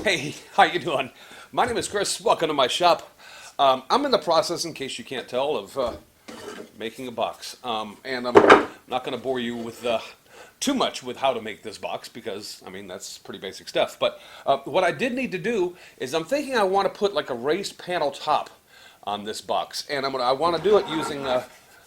Hey, how you doing? My name is Chris. Welcome to my shop. I'm in the process, in case you can't tell, of making a box. And I'm not going to bore you with too much with how to make this box because, I mean, that's pretty basic stuff. But what I did need to do is I'm thinking I want to put like a raised panel top on this box. And I want to do it using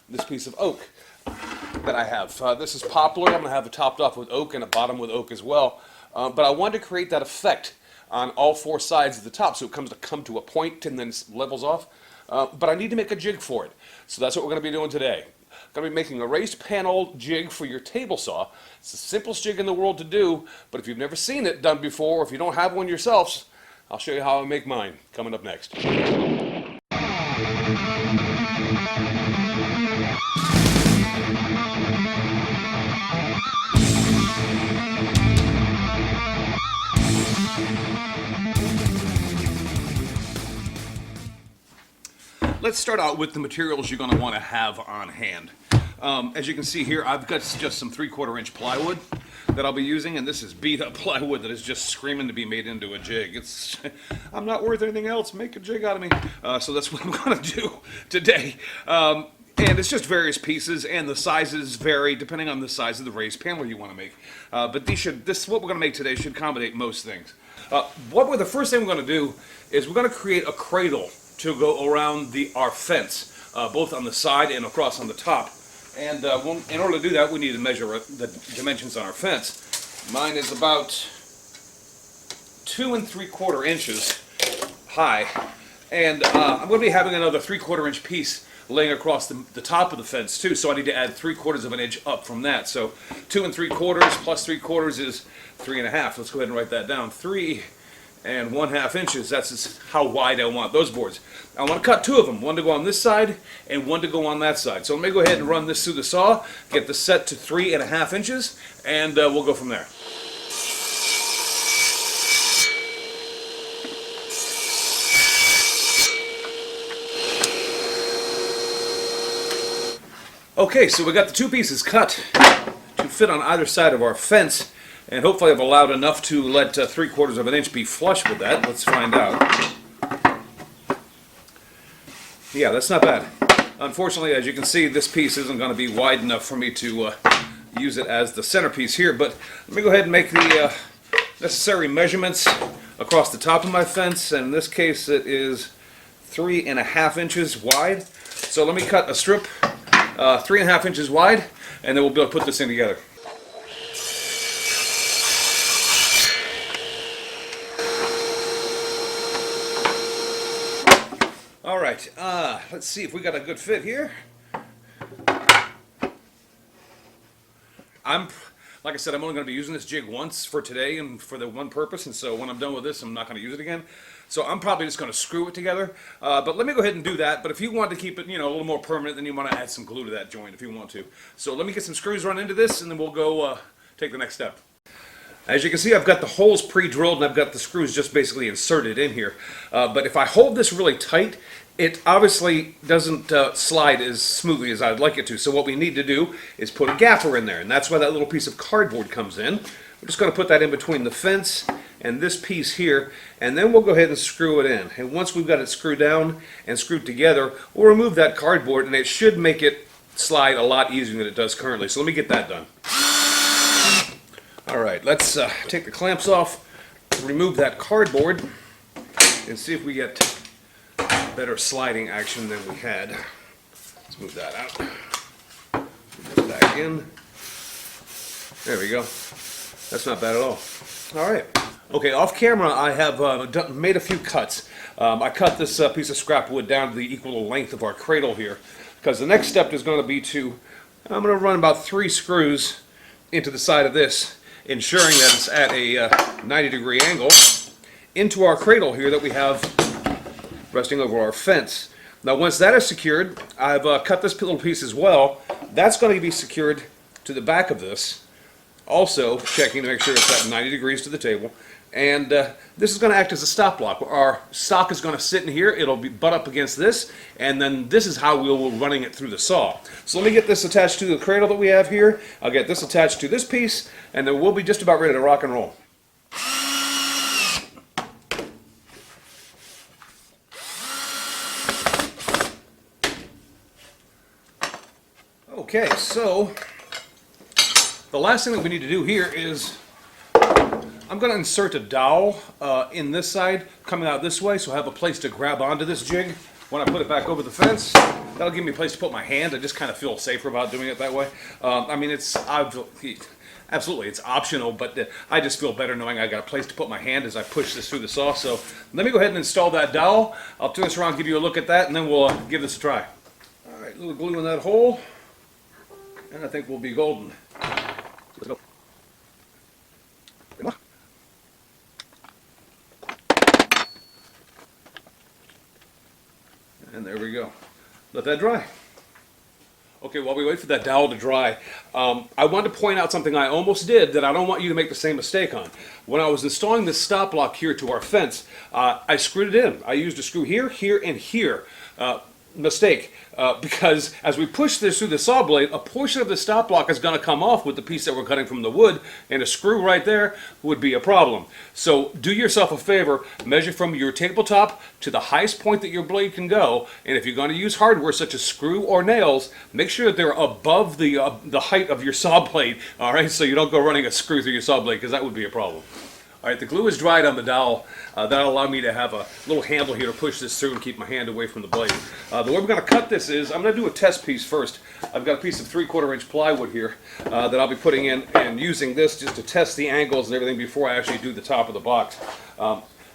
this piece of oak that I have. This is poplar. I'm going to have it topped off with oak and a bottom with oak as well. But I wanted to create that effect on all four sides of the top so it come to a point and then levels off. But I need to make a jig for it. So that's what we're going to be doing today. I'm going to be making a raised panel jig for your table saw. It's the simplest jig in the world to do, but if you've never seen it done before, or if you don't have one yourselves, I'll show you how I make mine coming up next. Let's start out with the materials you're going to want to have on hand. As you can see here, I've got just some 3/4 inch plywood that I'll be using, and this is beat up plywood that is just screaming to be made into a jig. I'm not worth anything else. Make a jig out of me. So that's what I'm going to do today. And it's just various pieces, and the sizes vary depending on the size of the raised panel you want to make. But what we're going to make today should accommodate most things. The first thing we're going to do is we're going to create a cradle to go around our fence, both on the side and across on the top. And in order to do that, we need to measure the dimensions on our fence. Mine is about 2 3/4 inches high, and I'm going to be having another 3/4 inch piece laying across the top of the fence too, so I need to add 3/4 of an inch up from that. So 2 3/4 plus 3/4 is 3.5. Let's go ahead and write that down. 3 1/2 inches. That's how wide I want those boards. I want to cut 2 of them, one to go on this side and one to go on that side. So let me go ahead and run this through the saw, get this set to 3.5 inches, and we'll go from there. Okay, so we got the 2 pieces cut to fit on either side of our fence. And hopefully I've allowed enough to let 3/4 of an inch be flush with that. Let's find out. Yeah, that's not bad. Unfortunately, as you can see, this piece isn't going to be wide enough for me to use it as the centerpiece here. But let me go ahead and make the necessary measurements across the top of my fence. And in this case, it is 3.5 inches wide. So let me cut a strip 3.5 inches wide, and then we'll be able to put this thing together. All right, let's see if we got a good fit here. Like I said, I'm only going to be using this jig once for today and for the one purpose, and so when I'm done with this, I'm not going to use it again. So I'm probably just going to screw it together. But let me go ahead and do that. But if you want to keep it, a little more permanent, then you want to add some glue to that joint if you want to. So let me get some screws run into this, and then we'll go take the next step. As you can see, I've got the holes pre-drilled and I've got the screws just basically inserted in here. But if I hold this really tight, it obviously doesn't slide as smoothly as I'd like it to. So what we need to do is put a gaffer in there, and that's why that little piece of cardboard comes in. We're just going to put that in between the fence and this piece here, and then we'll go ahead and screw it in. And once we've got it screwed down and screwed together, we'll remove that cardboard, and it should make it slide a lot easier than it does currently. So let me get that done. All right, let's take the clamps off, remove that cardboard, and see if we get better sliding action than we had. Let's move that out. Put it back in. There we go. That's not bad at all. All right. Okay, off camera I have made a few cuts. I cut this piece of scrap wood down to the equal length of our cradle here, because the next step is going to be I'm going to run about 3 screws into the side of this, ensuring that it's at a 90-degree angle into our cradle here that we have resting over our fence. Now once that is secured, I've cut this little piece as well. That's going to be secured to the back of this, also checking to make sure it's at 90 degrees to the table. And this is going to act as a stop block. Our stock is going to sit in here, it'll be butt up against this, and then this is how we'll be running it through the saw. So let me get this attached to the cradle that we have here. I'll get this attached to this piece, and then we'll be just about ready to rock and roll. Okay, so the last thing that we need to do here is I'm going to insert a dowel in this side, coming out this way, so I have a place to grab onto this jig when I put it back over the fence. That'll give me a place to put my hand. I just kind of feel safer about doing it that way. I mean, absolutely, it's optional, but I just feel better knowing I got a place to put my hand as I push this through the saw. So let me go ahead and install that dowel. I'll turn this around, give you a look at that, and then we'll give this a try. All right, a little glue in that hole, and I think we'll be golden. Let's go. And there we go. Let that dry. Okay, while we wait for that dowel to dry, I wanted to point out something I almost did that I don't want you to make the same mistake on. When I was installing this stop block here to our fence, I screwed it in. I used a screw here, here, and here. Mistake, because as we push this through the saw blade, a portion of the stop block is going to come off with the piece that we're cutting from the wood, and a screw right there would be a problem. So do yourself a favor, measure from your tabletop to the highest point that your blade can go, and if you're going to use hardware such as screw or nails, make sure that they're above the height of your saw blade, all right, so you don't go running a screw through your saw blade, because that would be a problem. All right, the glue is dried on the dowel. That'll allow me to have a little handle here to push this through and keep my hand away from the blade. The way we're going to cut this is, I'm going to do a test piece first. I've got a piece of 3/4 inch plywood here that I'll be putting in and using this just to test the angles and everything before I actually do the top of the box.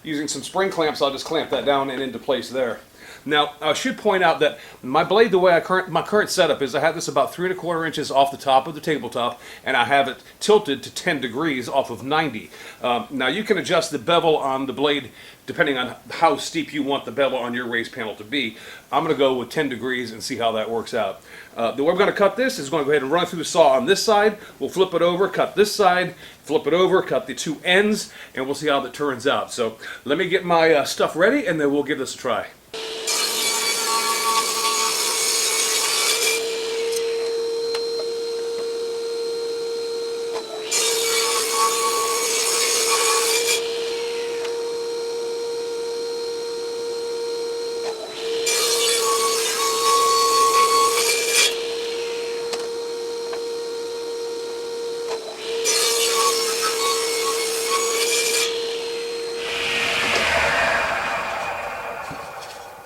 Using some spring clamps, I'll just clamp that down and into place there. Now, I should point out that my blade, the way my current setup is, I have this about 3¼ inches off the top of the tabletop, and I have it tilted to 10 degrees off of 90. Now, you can adjust the bevel on the blade depending on how steep you want the bevel on your raised panel to be. I'm going to go with 10 degrees and see how that works out. The way we're going to cut this is going to go ahead and run through the saw on this side. We'll flip it over, cut this side, flip it over, cut the two ends, and we'll see how that turns out. So let me get my stuff ready, and then we'll give this a try.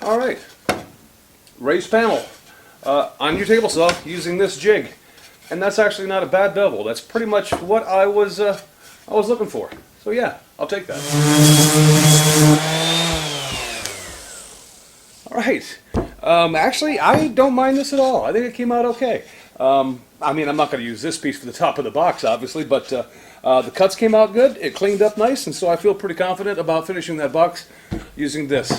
All right, raised panel on your table saw using this jig, and that's actually not a bad bevel. That's pretty much what I was looking for. So yeah, I'll take that. All right, actually I don't mind this at all. I think it came out okay. I mean, I'm not going to use this piece for the top of the box, obviously, but the cuts came out good. It cleaned up nice, and so I feel pretty confident about finishing that box using this.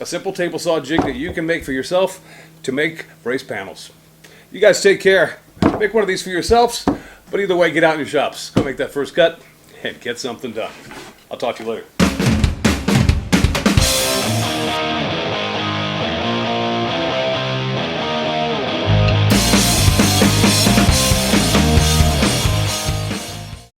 A simple table saw jig that you can make for yourself to make raised panels. You guys take care. Make one of these for yourselves, but either way, get out in your shops. Go make that first cut and get something done. I'll talk to you later.